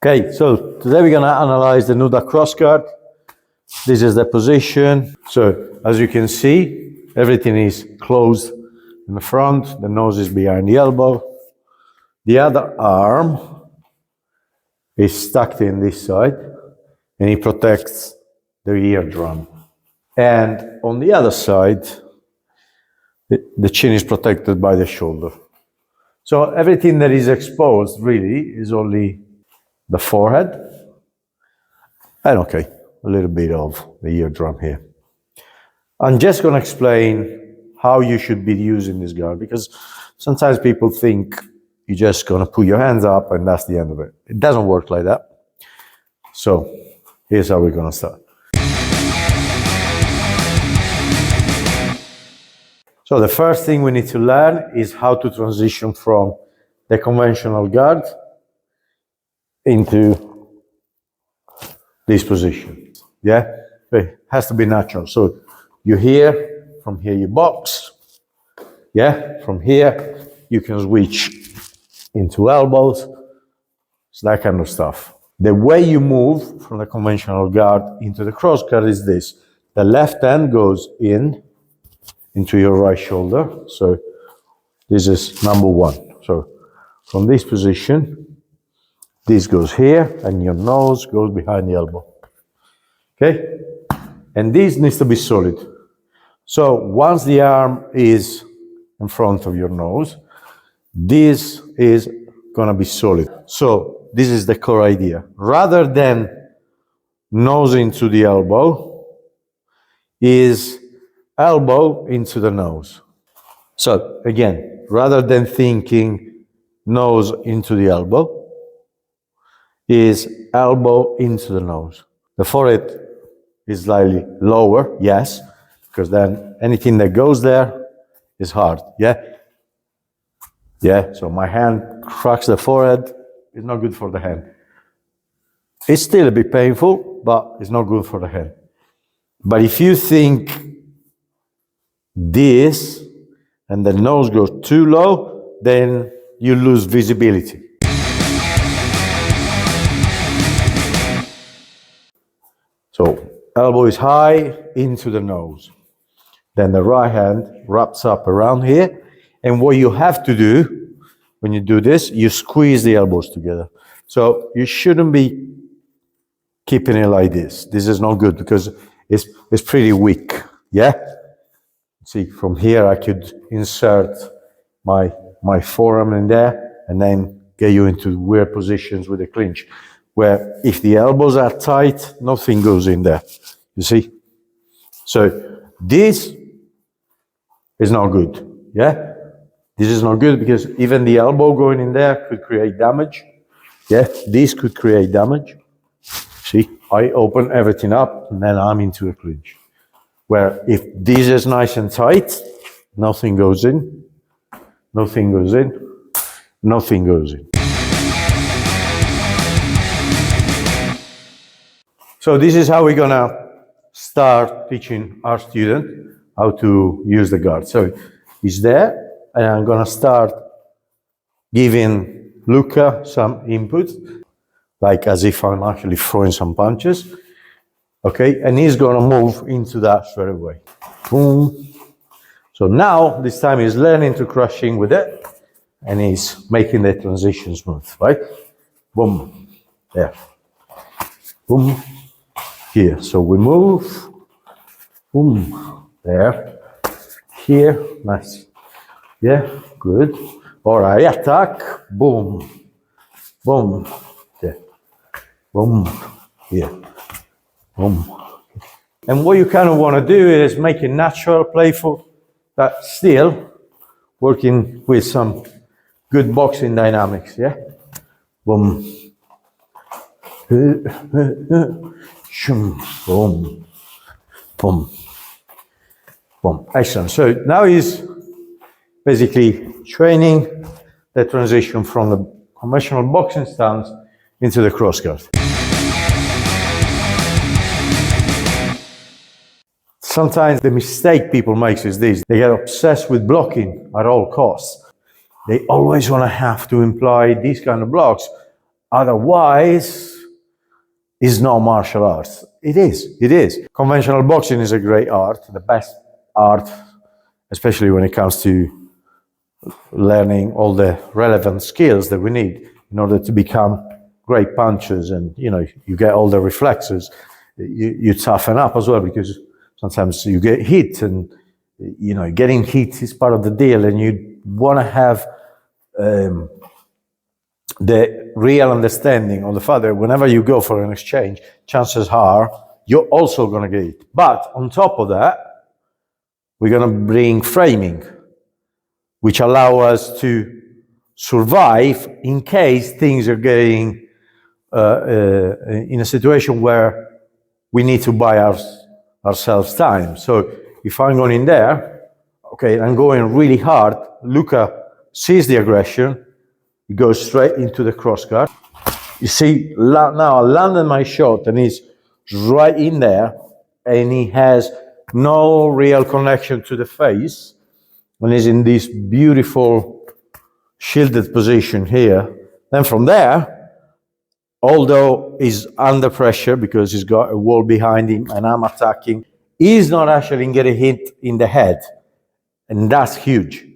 Okay, so today we're going to analyze the NUDDA Cross Guard. This is the position. So as you can see, everything is closed in the front, the nose is behind the elbow. The other arm is stuck in this side and it protects the eardrum. And on the other side, the chin is protected by the shoulder. So everything that is exposed really is only the forehead, and okay, a little bit of the eardrum here. I'm just going to explain how you should be using this guard, because sometimes people think you're just going to put your hands up and that's the end of it. It doesn't work like that. So here's how we're going to start. So the first thing we need to learn is how to transition from the conventional guard into this position. Yeah, it has to be natural. So you're here, from here you box. Yeah, from here you can switch into elbows. So that kind of stuff. The way you move from the conventional guard into the cross guard is this. The left hand goes into your right shoulder. So this is number one. So from this position, this goes here and your nose goes behind the elbow. Okay? And this needs to be solid. So once the arm is in front of your nose, this is going to be solid. So this is the core idea. Rather than nose into the elbow, is elbow into the nose. So again, rather than thinking nose into the elbow, is elbow into the nose. The forehead is slightly lower, yes, because then anything that goes there is hard, yeah? Yeah, so my hand cracks the forehead, it's not good for the hand. It's still a bit painful, but it's not good for the hand. But if you think this and the nose goes too low, then you lose visibility. So elbow is high into the nose. Then the right hand wraps up around here. And what you have to do when you do this, you squeeze the elbows together. So you shouldn't be keeping it like this. This is not good because it's pretty weak. Yeah? See, from here I could insert my forearm in there and then get you into weird positions with the clinch, where if the elbows are tight, nothing goes in there, you see? So this is not good, yeah? This is not good because even the elbow going in there could create damage, yeah? This could create damage. See, I open everything up and then I'm into a clinch. Where if this is nice and tight, nothing goes in, nothing goes in, nothing goes in. So this is how we're gonna start teaching our student how to use the guard. So he's there, and I'm gonna start giving Luca some input, like as if I'm actually throwing some punches. Okay, and he's gonna move into that straight away. Boom. So now, this time he's learning to crushing with it, and he's making the transition smooth, right? Boom, there. Boom. Here, so we move, boom, there, here, nice, yeah, good, all right, attack, boom, boom, there, boom, here, boom. And what you kind of want to do is make it natural, playful, but still working with some good boxing dynamics, yeah, boom. Boom, boom, boom. Excellent. So now he's basically training the transition from the conventional boxing stance into the cross guard. Sometimes the mistake people make is this. They get obsessed with blocking at all costs. They always want to have to imply these kind of blocks. Otherwise, it's not martial arts. It is. Conventional boxing is a great art, the best art, especially when it comes to learning all the relevant skills that we need in order to become great punchers, and you get all the reflexes. You toughen up as well, because sometimes you get hit, and getting hit is part of the deal, and you want to have the real understanding of the fact that whenever you go for an exchange, chances are you're also going to get hit. But on top of that, we're going to bring framing, which allow us to survive in case things are getting in a situation where we need to buy ourselves time. So if I'm going in there, okay, I'm going really hard, Luca sees the aggression, he goes straight into the cross guard. You see, now I landed my shot and he's right in there, and he has no real connection to the face, and he's in this beautiful shielded position here. Then from there, although he's under pressure because he's got a wall behind him and I'm attacking, he's not actually getting hit in the head. And that's huge.